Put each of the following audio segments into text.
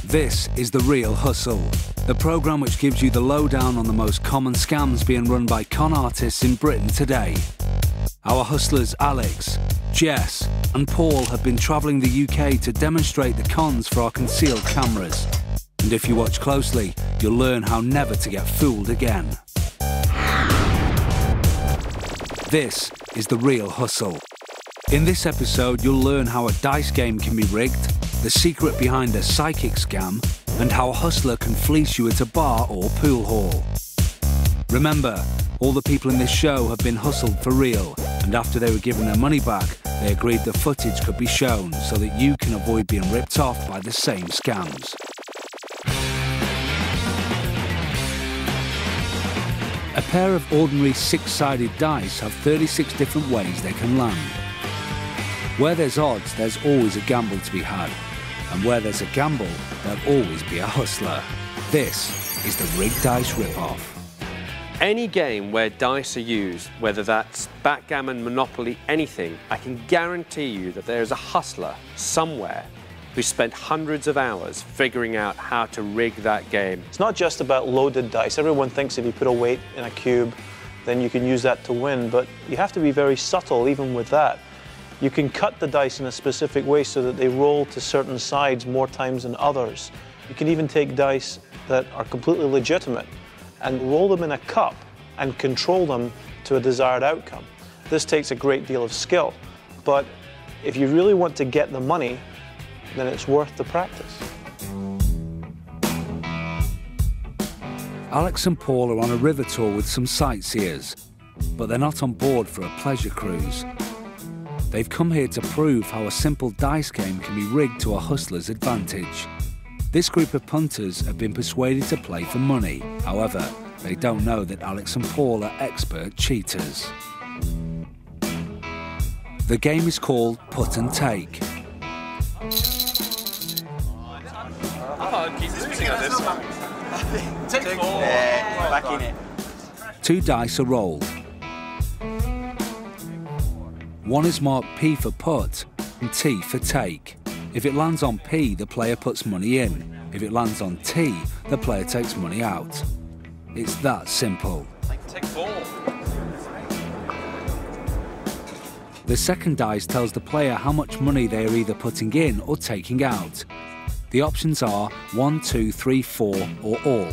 This is The Real Hustle, the programme which gives you the lowdown on the most common scams being run by con artists in Britain today. Our hustlers Alex, Jess and Paul have been travelling the UK to demonstrate the cons for our concealed cameras. And if you watch closely, you'll learn how never to get fooled again. This is The Real Hustle. In this episode, you'll learn how a dice game can be rigged, the secret behind a psychic scam, and how a hustler can fleece you at a bar or pool hall. Remember, all the people in this show have been hustled for real, and after they were given their money back, they agreed the footage could be shown so that you can avoid being ripped off by the same scams. A pair of ordinary six-sided dice have 36 different ways they can land. Where there's odds, there's always a gamble to be had. And where there's a gamble, there'll always be a hustler. This is the rigged dice rip-off. Any game where dice are used, whether that's backgammon, Monopoly, anything, I can guarantee you that there is a hustler somewhere who spent hundreds of hours figuring out how to rig that game. It's not just about loaded dice. Everyone thinks if you put a weight in a cube, then you can use that to win, but you have to be very subtle even with that. You can cut the dice in a specific way so that they roll to certain sides more times than others. You can even take dice that are completely legitimate and roll them in a cup and control them to a desired outcome. This takes a great deal of skill, but if you really want to get the money, then it's worth the practice. Alex and Paul are on a river tour with some sightseers, but they're not on board for a pleasure cruise. They've come here to prove how a simple dice game can be rigged to a hustler's advantage. This group of punters have been persuaded to play for money. However, they don't know that Alex and Paul are expert cheaters. The game is called Put and Take. Back in it. 2 dice are rolled. One is marked P for put and T for take. If it lands on P, the player puts money in. If it lands on T, the player takes money out. It's that simple. Take 4. The second dice tells the player how much money they are either putting in or taking out. The options are 1, 2, 3, 4 or all.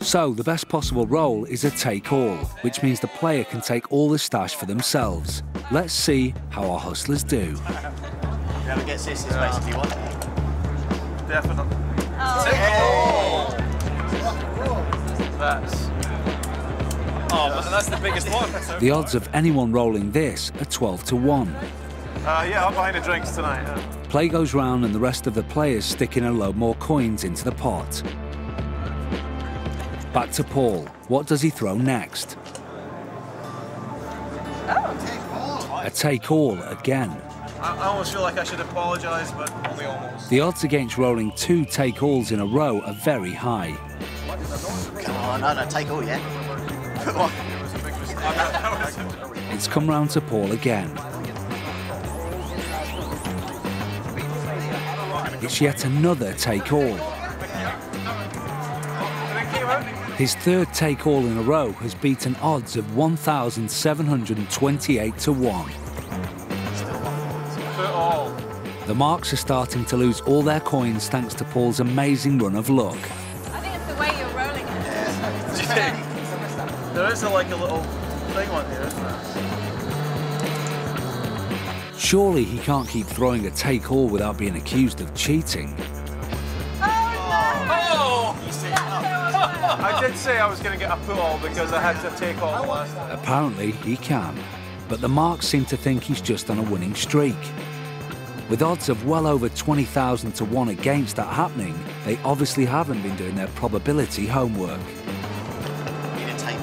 So the best possible roll is a take all, which means the player can take all the stash for themselves. Let's see how our hustlers do. Whoever gets this is basically what? Definitely. Oh. That's the biggest one. The odds of anyone rolling this are 12 to 1. Yeah, I'm buying the drinks tonight. Play goes round and the rest of the players stick in a load more coins into the pot. Back to Paul. What does he throw next? A take all again. I almost feel like I should apologise, but only almost. The odds against rolling 2 take alls in a row are very high. Come on, no, take all, yeah? It's come round to Paul again. It's yet another take all. His third take all in a row has beaten odds of 1,728 to 1. The marks are starting to lose all their coins thanks to Paul's amazing run of luck. I think it's the way you're rolling it. Do you think? There is like a little thing on here, isn't there? Surely he can't keep throwing a take all without being accused of cheating. I did say I was going to get a put all because I had to take all last time. Apparently he can, but the marks seem to think he's just on a winning streak. With odds of well over 20,000 to 1 against that happening, they obviously haven't been doing their probability homework. Need a take.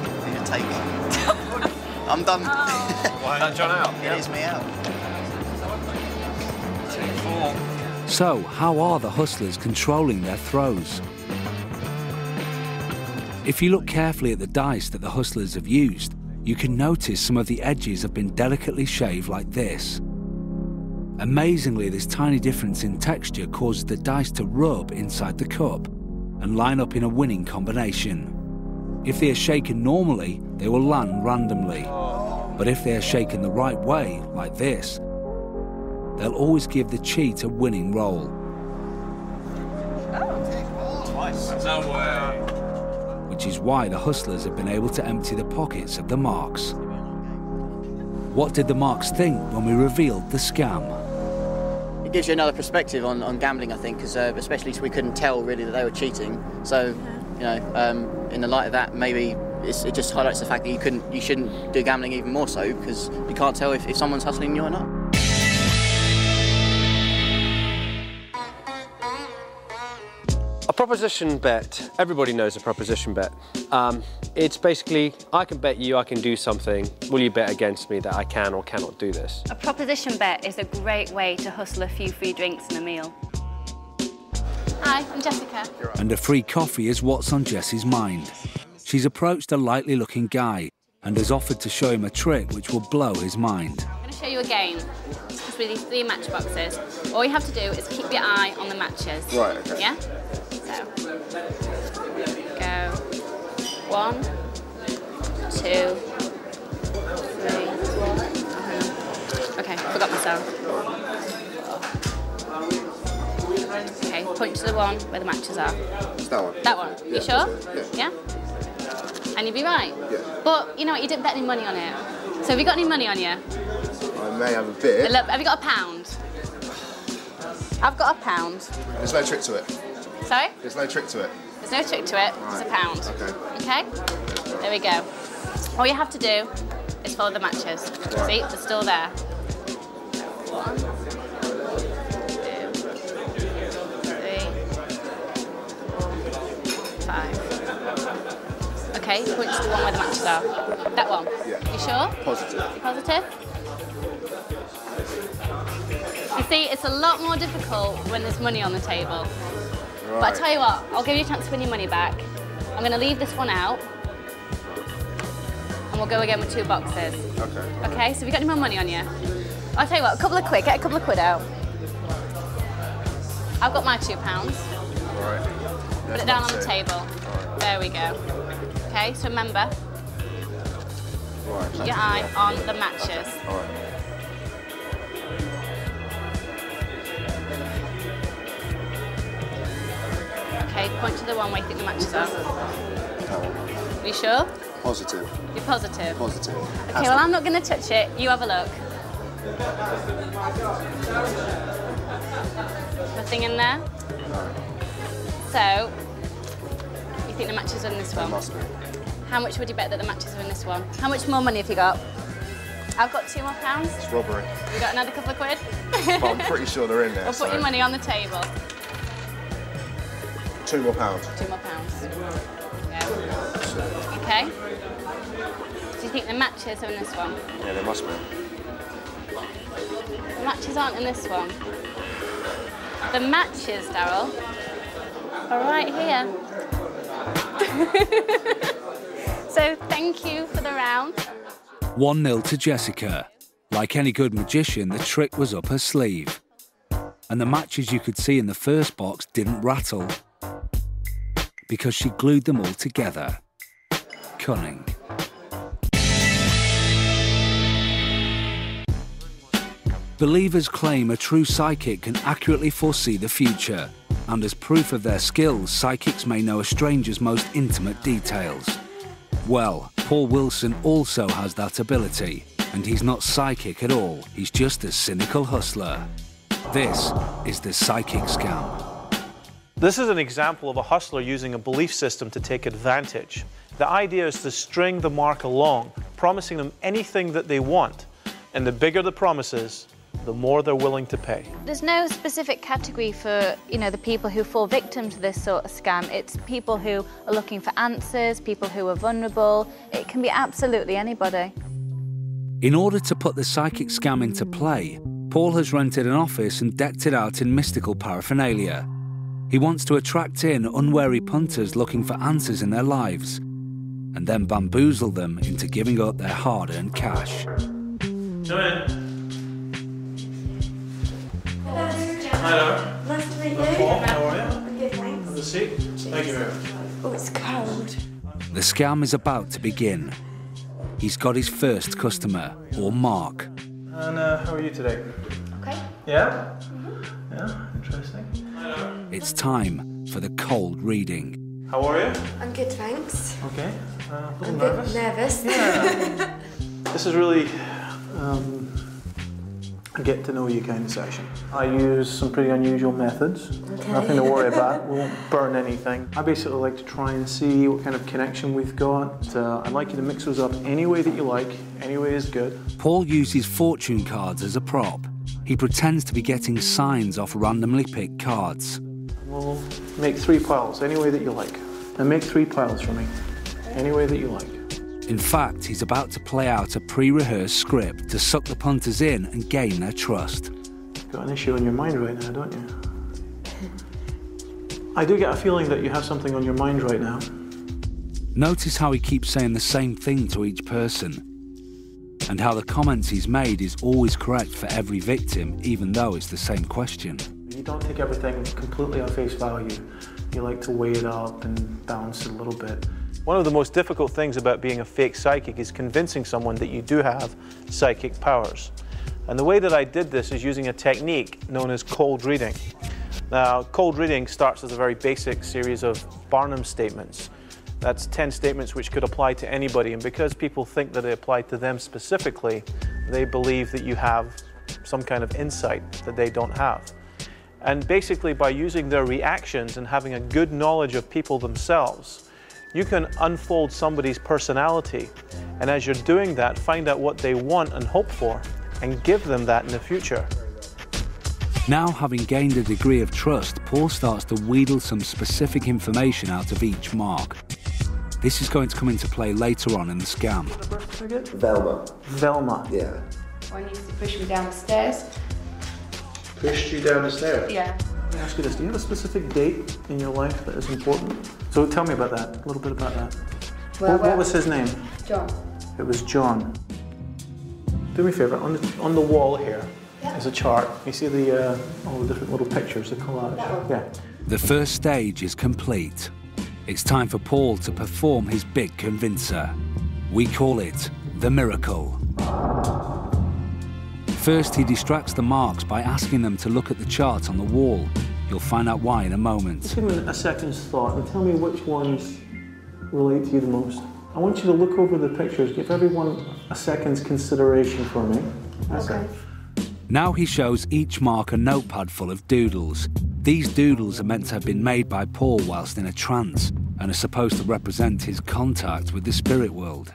I'm done. Why not John out? It is me out. Take 4. So, how are the hustlers controlling their throws? If you look carefully at the dice that the hustlers have used, you can notice some of the edges have been delicately shaved like this. Amazingly, this tiny difference in texture causes the dice to rub inside the cup and line up in a winning combination. If they are shaken normally, they will land randomly. But if they are shaken the right way, like this, they'll always give the cheat a winning roll. No way. Which is why the hustlers have been able to empty the pockets of the marks. What did the marks think when we revealed the scam? It gives you another perspective on gambling, I think, because especially we couldn't tell really that they were cheating. So, you know, in the light of that, maybe it just highlights the fact that you shouldn't do gambling even more so, because you can't tell if someone's hustling you or not. A proposition bet, everybody knows a proposition bet. It's basically, I can bet you I can do something. Will you bet against me that I can or cannot do this? A proposition bet is a great way to hustle a few free drinks and a meal. Hi, I'm Jessica. And a free coffee is what's on Jessie's mind. She's approached a likely-looking guy and has offered to show him a trick which will blow his mind. I'm going to show you a game. It's with these 3 matchboxes. All you have to do is keep your eye on the matches. Right, okay. Yeah? So, go 1, 2, 3. Okay, forgot myself. Okay, point to the one where the matches are. It's that one? That one. Yeah, You sure? Yeah. Yeah? And you'd be right? Yeah. But, you know what, you didn't bet any money on it. So have you got any money on you? I may have a bit. Look, have you got a pound? I've got a pound. There's no trick to it. Sorry? There's no trick to it. There's no trick to it. It's a pound. Okay. Okay? There we go. All you have to do is follow the matches. See, they're still there. 1, 2, 3, 4, 5. Okay, point to the one where the matches are. That one. Yeah. You sure? Positive. You positive? You see, it's a lot more difficult when there's money on the table. Right. But I tell you what, I'll give you a chance to win your money back. I'm going to leave this one out, and we'll go again with 2 boxes. Okay. Okay, so have you got any more money on you? I'll tell you what, get a couple of quid out. I've got my £2. Right. Put it down on the table. Right. There we go. Okay, so remember, Right. keep your eye on the matches. All right. Okay, point to the one where you think the matches are. That one. You sure? Positive. You're positive? Positive. Okay, well, I'm not going to touch it. You have a look. Nothing in there? No. So, you think the matches are in this There one? must be. How much would you bet that the matches are in this one? How much more money have you got? I've got £2 more. It's robbery. You got another couple of quid? But I'm pretty sure they're in there. We'll put your money on the table. £2 more. £2 more. Yeah. Okay. Do you think the matches are in this one? Yeah, there must be. The matches aren't in this one. The matches, Daryl, are right here. So thank you for the round. 1-0 to Jessica. Like any good magician, the trick was up her sleeve. And the matches you could see in the first box didn't rattle, because she glued them all together. Cunning. Believers claim a true psychic can accurately foresee the future, and as proof of their skills, psychics may know a stranger's most intimate details. Well, Paul Wilson also has that ability, and he's not psychic at all, he's just a cynical hustler. This is the psychic scam. This is an example of a hustler using a belief system to take advantage. The idea is to string the mark along, promising them anything that they want, and the bigger the promises, the more they're willing to pay. There's no specific category for, the people who fall victim to this sort of scam. It's people who are looking for answers, people who are vulnerable. It can be absolutely anybody. In order to put the psychic scam into play, Paul has rented an office and decked it out in mystical paraphernalia. He wants to attract in unwary punters looking for answers in their lives, and then bamboozle them into giving up their hard-earned cash. Come in. Hello. Nice to meet you. Paul, how are you? I'm good, thanks. Have a seat. Thank you very much. Oh, it's cold. The scam is about to begin. He's got his first customer, or Mark. And how are you today? Okay. Yeah? Yeah, interesting. It's time for the cold reading. How are you? I'm good, thanks. Okay. A little I'm a nervous? bit nervous. Yeah. This is really a get to know you kind of session. I use some pretty unusual methods. Okay. Nothing to worry about. We won't burn anything. I basically like to try and see what kind of connection we've got. I'd like you to mix those up any way that you like. Any way is good. Paul uses fortune cards as a prop. He pretends to be getting signs off randomly picked cards. We'll make 3 piles any way that you like. And make 3 piles for me. Any way that you like. In fact, he's about to play out a pre-rehearsed script to suck the punters in and gain their trust. Got an issue on your mind right now, don't you? I do get a feeling that you have something on your mind right now. Notice how he keeps saying the same thing to each person, and how the comments he's made is always correct for every victim, even though it's the same question. You don't take everything completely at face value. You like to weigh it up and balance it a little bit. One of the most difficult things about being a fake psychic is convincing someone that you do have psychic powers. And the way that I did this is using a technique known as cold reading. Now, cold reading starts as a very basic series of Barnum statements. That's 10 statements which could apply to anybody, and because people think that they apply to them specifically, they believe that you have some kind of insight that they don't have. And basically, by using their reactions and having a good knowledge of people themselves, you can unfold somebody's personality, and as you're doing that, find out what they want and hope for, and give them that in the future. Now, having gained a degree of trust, Paul starts to wheedle some specific information out of each mark. This is going to come into play later on in the scam. Velma. Velma. Yeah. One used to push me down the stairs. Pushed you down the stairs? Yeah. Let me ask you this, do you have a specific date in your life that is important? So tell me about that, a little bit about that. What was his name? John. It was John. Do me a favour, on the wall here is a chart. You see the all the different little pictures, the collage? Yeah. The first stage is complete. It's time for Paul to perform his big convincer. We call it the miracle. First, he distracts the marks by asking them to look at the chart on the wall. You'll find out why in a moment. Just give me a second's thought and tell me which ones relate to you the most. I want you to look over the pictures, give everyone a second's consideration for me. That's it. Now he shows each mark a notepad full of doodles. These doodles are meant to have been made by Paul whilst in a trance and are supposed to represent his contact with the spirit world.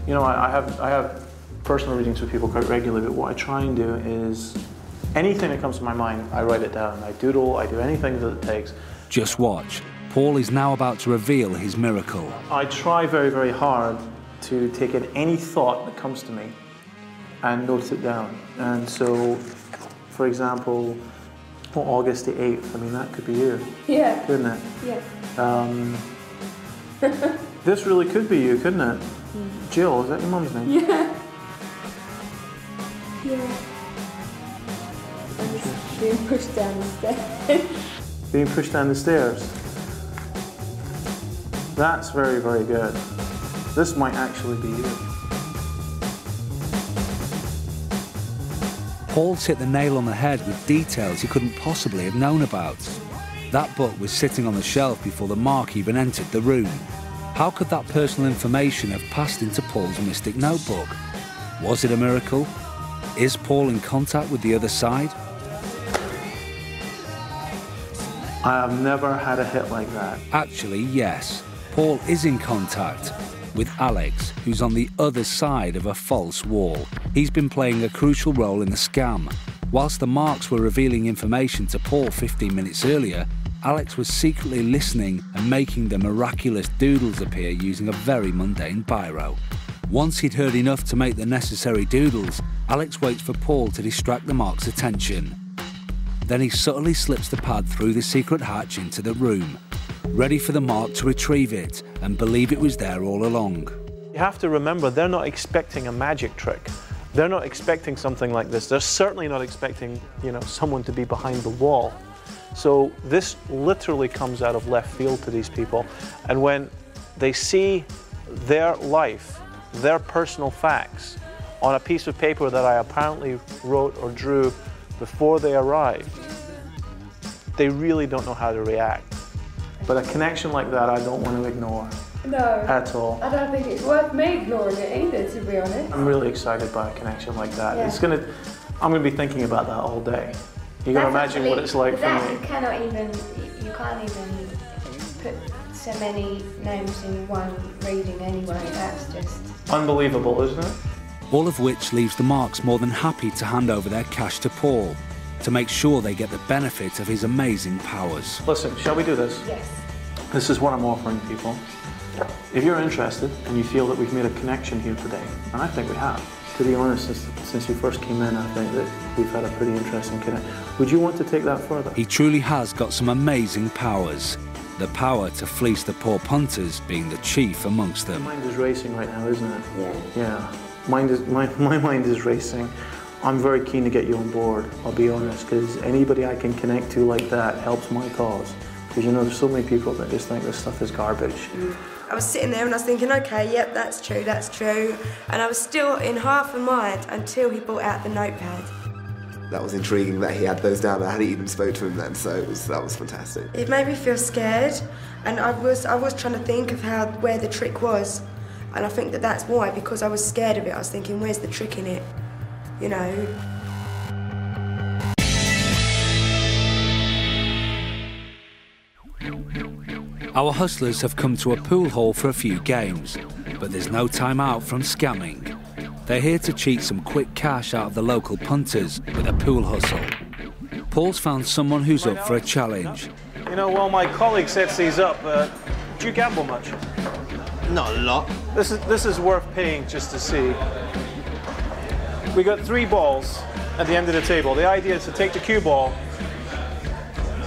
You know, I have personal readings with people quite regularly, but what I try and do is anything that comes to my mind, I write it down. I doodle, I do anything that it takes. Just watch. Paul is now about to reveal his miracle. I try very, very hard to take in any thought that comes to me and note it down. And so, for example, August the 8th, I mean, that could be you. Yeah. Couldn't it? Yeah. This really could be you, couldn't it? Jill, is that your mum's name? Yeah. Yeah. I'm just being pushed down the stairs. Being pushed down the stairs. That's very, very good. This might actually be you. Paul's hit the nail on the head with details he couldn't possibly have known about. That book was sitting on the shelf before the mark even entered the room. How could that personal information have passed into Paul's mystic notebook? Was it a miracle? Is Paul in contact with the other side? I have never had a hit like that. Actually, yes. Paul is in contact with Alex, who's on the other side of a false wall. He's been playing a crucial role in the scam. Whilst the marks were revealing information to Paul 15 minutes earlier, Alex was secretly listening and making the miraculous doodles appear using a very mundane biro. Once he'd heard enough to make the necessary doodles, Alex waits for Paul to distract the mark's attention. Then he subtly slips the pad through the secret hatch into the room, ready for the mark to retrieve it and believe it was there all along. You have to remember, they're not expecting a magic trick. They're not expecting something like this. They're certainly not expecting, you know, someone to be behind the wall. So this literally comes out of left field to these people. And when they see their life, their personal facts on a piece of paper that I apparently wrote or drew before they arrived, they really don't know how to react. But a connection like that I don't want to ignore. No. At all. I don't think it's worth me ignoring it either, to be honest. I'm really excited by a connection like that. Yeah. I'm gonna be thinking about that all day. You can imagine what it's like for me. You can't even put so many names in one reading anyway. That's just unbelievable, isn't it? All of which leaves the Marks more than happy to hand over their cash to Paul to make sure they get the benefit of his amazing powers. Listen, shall we do this? Yes. This is what I'm offering people. If you're interested and you feel that we've made a connection here today, and I think we have, to be honest, since you first came in, I think that we've had a pretty interesting connection. Would you want to take that further? He truly has got some amazing powers. The power to fleece the poor punters being the chief amongst them. My mind is racing right now, isn't it? Yeah. Yeah. My mind is racing. I'm very keen to get you on board, I'll be honest, because anybody I can connect to like that helps my cause. Because, you know, there's so many people that just think this stuff is garbage. I was sitting there and I was thinking, okay, yep, that's true. And I was still in half a mind until he brought out the notepad. That was intriguing that he had those down. I hadn't even spoke to him then, so that was fantastic. It made me feel scared, and I was trying to think of where the trick was. And I think that's why, because I was scared of it. I was thinking, where's the trick in it? You know? Our hustlers have come to a pool hall for a few games, but there's no time out from scamming. They're here to cheat some quick cash out of the local punters with a pool hustle. Paul's found someone who's up for a challenge. You know, while my colleague sets these up, do you gamble much? Not a lot. This is worth paying just to see. We got 3 balls at the end of the table. The idea is to take the cue ball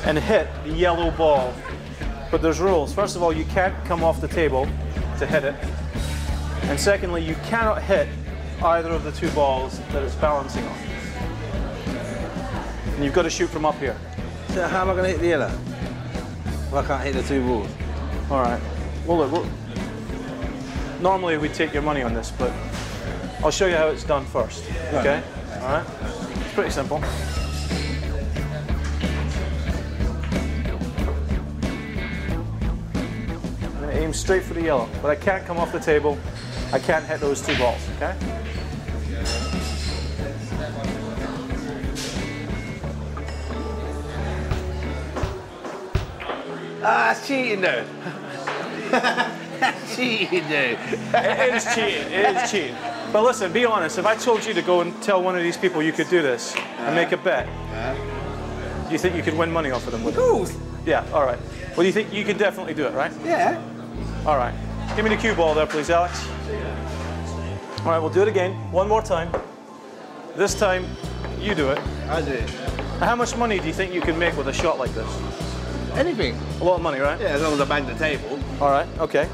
and hit the yellow ball. But there's rules. First of all, you can't come off the table to hit it. And secondly, you cannot hit either of the 2 balls that it's balancing on. And you've got to shoot from up here. So how am I going to hit the yellow? If I can't hit the 2 balls? All right. Well, look, normally we'd take your money on this, but I'll show you how it's done first. Okay? All right? It's pretty simple. Aim straight for the yellow, but I can't come off the table. I can't hit those 2 balls, okay? That's cheating though. That's cheating though. It is cheating, it is cheating. But listen, be honest, if I told you to go and tell one of these people you could do this and make a bet, do you think you could win money off of them with it? Of course. Yeah, all right. Well, you think you can definitely do it, right? Yeah. All right. Give me the cue ball there, please, Alex. All right, we'll do it again. One more time. This time, you do it. I do it. How much money do you think you can make with a shot like this? Anything. A lot of money, right? Yeah, as long as I bang the table. All right, okay.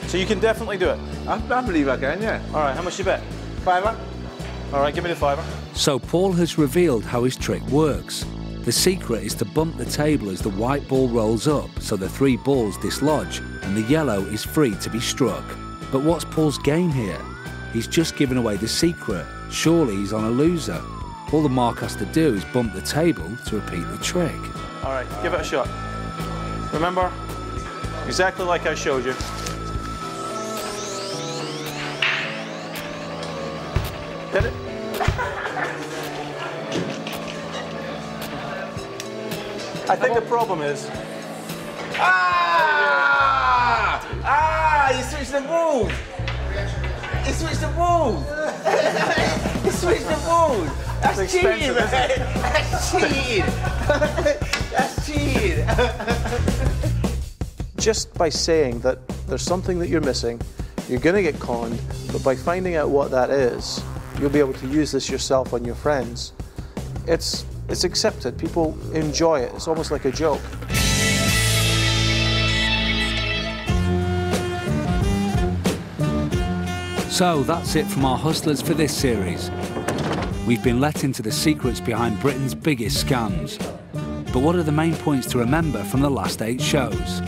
So you can definitely do it? I believe I can, yeah. All right, how much you bet? £5. All right, give me the £5. So Paul has revealed how his trick works. The secret is to bump the table as the white ball rolls up, so the 3 balls dislodge, and the yellow is free to be struck. But what's Paul's game here? He's just given away the secret. Surely he's on a loser. All the Mark has to do is bump the table to repeat the trick. All right, give it a shot. Remember, exactly like I showed you. Hit it. I think the problem is... You switched the balls! You switched the balls! You switched the balls! That's cheating, man! That's cheating! That's cheating! Just by saying that there's something that you're missing, you're going to get conned, but by finding out what that is, you'll be able to use this yourself on your friends. It's accepted. People enjoy it. It's almost like a joke. So that's it from our hustlers for this series. we've been let into the secrets behind Britain's biggest scams. But what are the main points to remember from the last 8 shows?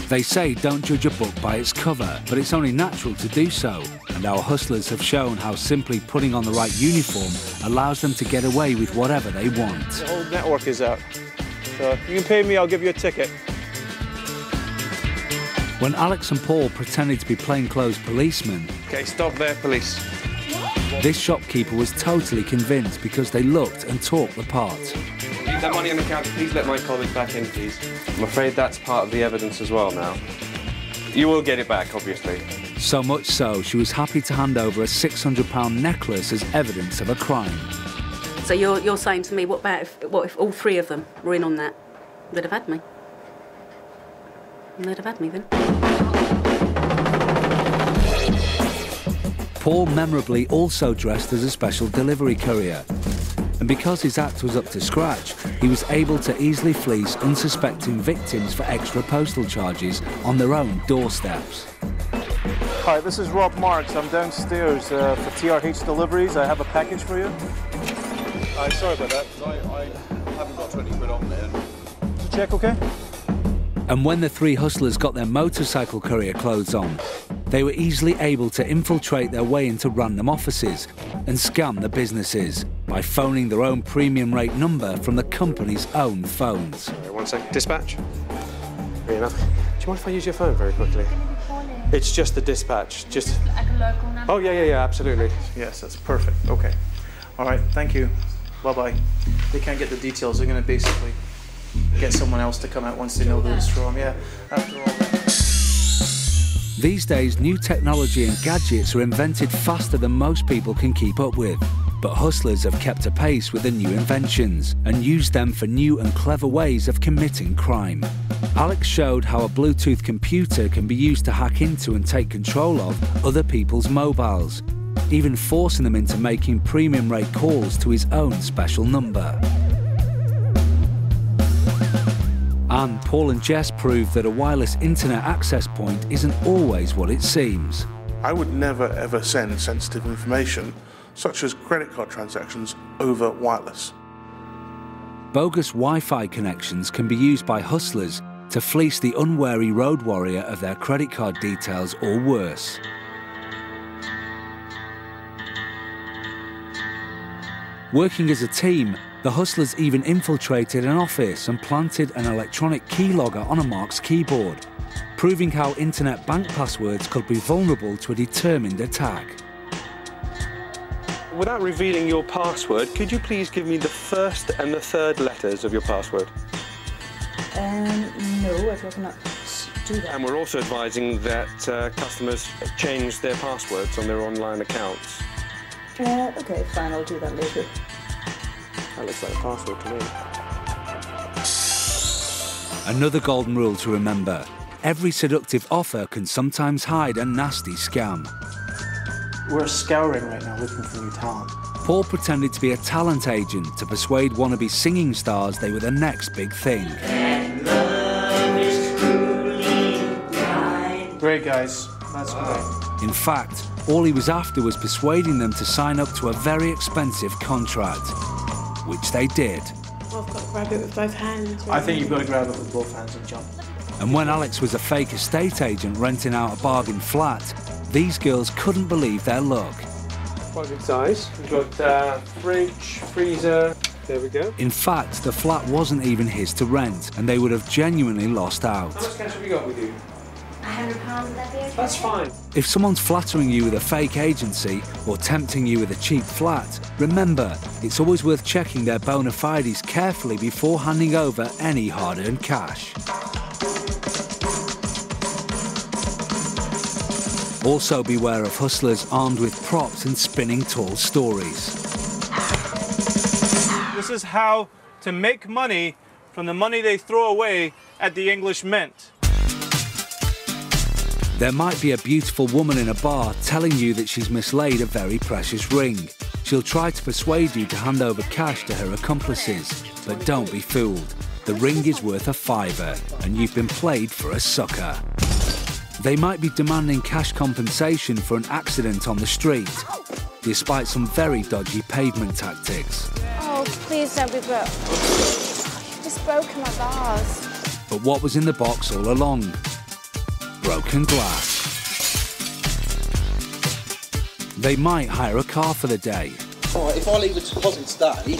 They say don't judge a book by its cover, but it's only natural to do so. And our hustlers have shown how simply putting on the right uniform allows them to get away with whatever they want. The whole network is out. So you can pay me, I'll give you a ticket. When Alex and Paul pretended to be plainclothes policemen... Okay, stop there, police. This shopkeeper was totally convinced because they looked and talked the part. Leave that money on the counter. Please let my colleague back in, please. I'm afraid that's part of the evidence as well now. You will get it back, obviously. So much so, she was happy to hand over a £600 necklace as evidence of a crime. So you're saying to me, what if all 3 of them were in on that? They'd have had me. They'd have had me then. Paul memorably also dressed as a special delivery courier. And because his act was up to scratch, he was able to easily fleece unsuspecting victims for extra postal charges on their own doorsteps. Hi, this is Rob Marks. I'm downstairs for TRH deliveries. I have a package for you. Sorry about that. I haven't got 20 quid on there. Is the check okay? And when the 3 hustlers got their motorcycle courier clothes on, they were easily able to infiltrate their way into random offices and scam the businesses by phoning their own premium rate number from the company's own phones. Sorry, 1 second. Dispatch. Very enough. Do you mind if I use your phone very quickly? It's just the dispatch. Just like a local number. Oh, yeah, absolutely. Yes, that's perfect. Okay. All right, thank you. Bye-bye. They can't get the details. They're going to basically get someone else to come out once they know who it's from. Yeah, after all that. These days, new technology and gadgets are invented faster than most people can keep up with. But hustlers have kept apace with the new inventions and used them for new and clever ways of committing crime. Alex showed how a Bluetooth computer can be used to hack into and take control of other people's mobiles, even forcing them into making premium rate calls to his own special number. And Paul and Jess proved that a wireless internet access point isn't always what it seems. I would never ever send sensitive information, such as credit card transactions, over wireless. Bogus Wi-Fi connections can be used by hustlers to fleece the unwary road warrior of their credit card details or worse. Working as a team, the hustlers even infiltrated an office and planted an electronic keylogger on a Mark's keyboard, proving how internet bank passwords could be vulnerable to a determined attack. Without revealing your password, could you please give me the first and the third letters of your password? No, I'd rather not do that. And we're also advising that customers change their passwords on their online accounts. Okay, fine, I'll do that later. That looks like a password to me. Another golden rule to remember: every seductive offer can sometimes hide a nasty scam. We're scouring right now looking for new talent. Paul pretended to be a talent agent to persuade wannabe singing stars they were the next big thing. Great, guys. That's great. In fact, all he was after was persuading them to sign up to a very expensive contract, which they did. Well, I've got to grab it with both hands. Right? I think you've got to grab it with both hands and jump. And when Alex was a fake estate agent renting out a bargain flat, these girls couldn't believe their luck. Quite a good size. We've got fridge, freezer. There we go. In fact, the flat wasn't even his to rent, and they would have genuinely lost out. How much cash have you got with you? £100, would that be okay? That's fine. If someone's flattering you with a fake agency or tempting you with a cheap flat, remember, it's always worth checking their bona fides carefully before handing over any hard-earned cash. Also beware of hustlers armed with props and spinning tall stories. This is how to make money from the money they throw away at the English Mint. There might be a beautiful woman in a bar telling you that she's mislaid a very precious ring. She'll try to persuade you to hand over cash to her accomplices, but don't be fooled. the ring is worth a £5 and you've been played for a sucker. They might be demanding cash compensation for an accident on the street, despite some very dodgy pavement tactics. Oh, please don't be broke. You've just broken my vase. But what was in the box all along? Broken glass. They might hire a car for the day. All right, if I leave a deposit today,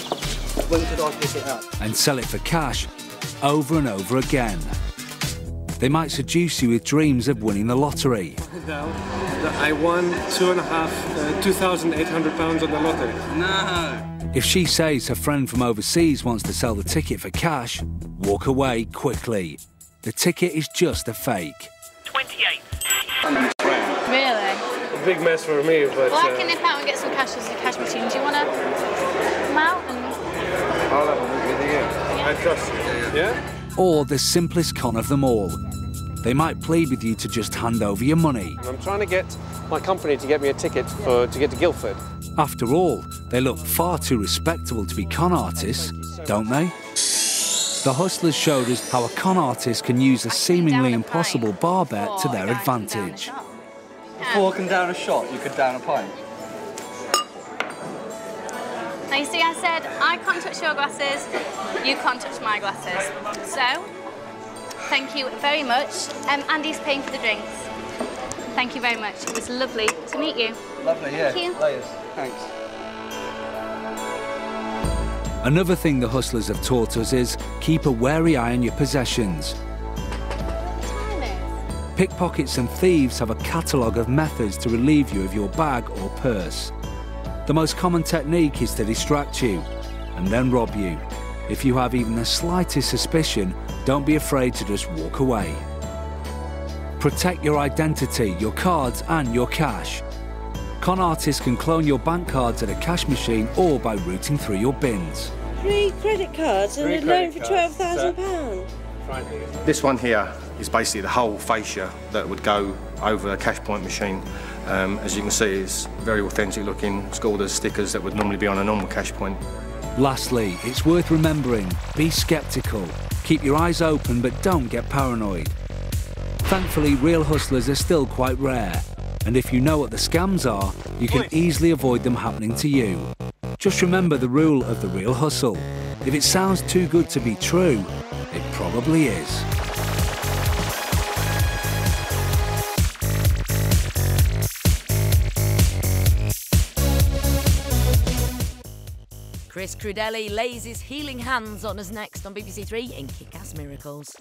when could I pick it up? And sell it for cash over and over again. They might seduce you with dreams of winning the lottery. No, I won £2,800 on the lottery. No. If she says her friend from overseas wants to sell the ticket for cash, walk away quickly. The ticket is just a fake. 28. Really? A big mess for me, but... Well, I can nip out and get some cash as a cash machine. Do you want to come out and... I'll have a look with you. I trust you. Yeah? Or the simplest con of them all. They might plead with you to just hand over your money. I'm trying to get my company to get me a ticket to get to Guildford. After all, they look far too respectable to be con artists, don't they? The Hustlers showed us how a con artist can use a seemingly impossible bar bet to their advantage. Before I can down a shot, you could down a pint. Now, you see, I said, I can't touch your glasses, you can't touch my glasses. So, thank you very much. Andy's paying for the drinks. Thank you very much. It was lovely to meet you. Lovely, yeah. Thank you. Layers. Thanks. Another thing the Hustlers have taught us is keep a wary eye on your possessions. Pickpockets and thieves have a catalogue of methods to relieve you of your bag or purse. The most common technique is to distract you and then rob you. If you have even the slightest suspicion, don't be afraid to just walk away. Protect your identity, your cards and your cash. Con artists can clone your bank cards at a cash machine or by routing through your bins. 3 credit cards and a loan for £12,000. This one here is basically the whole fascia that would go over a cash point machine. As you can see, it's very authentic looking. It's got all the stickers that would normally be on a normal cash point. Lastly, it's worth remembering, be sceptical. Keep your eyes open, but don't get paranoid. Thankfully, real hustlers are still quite rare. And if you know what the scams are, you can easily avoid them happening to you. Just remember the rule of the real hustle. If it sounds too good to be true, it probably is. Chris Crudelli lays his healing hands on us next on BBC Three in Kick-Ass Miracles.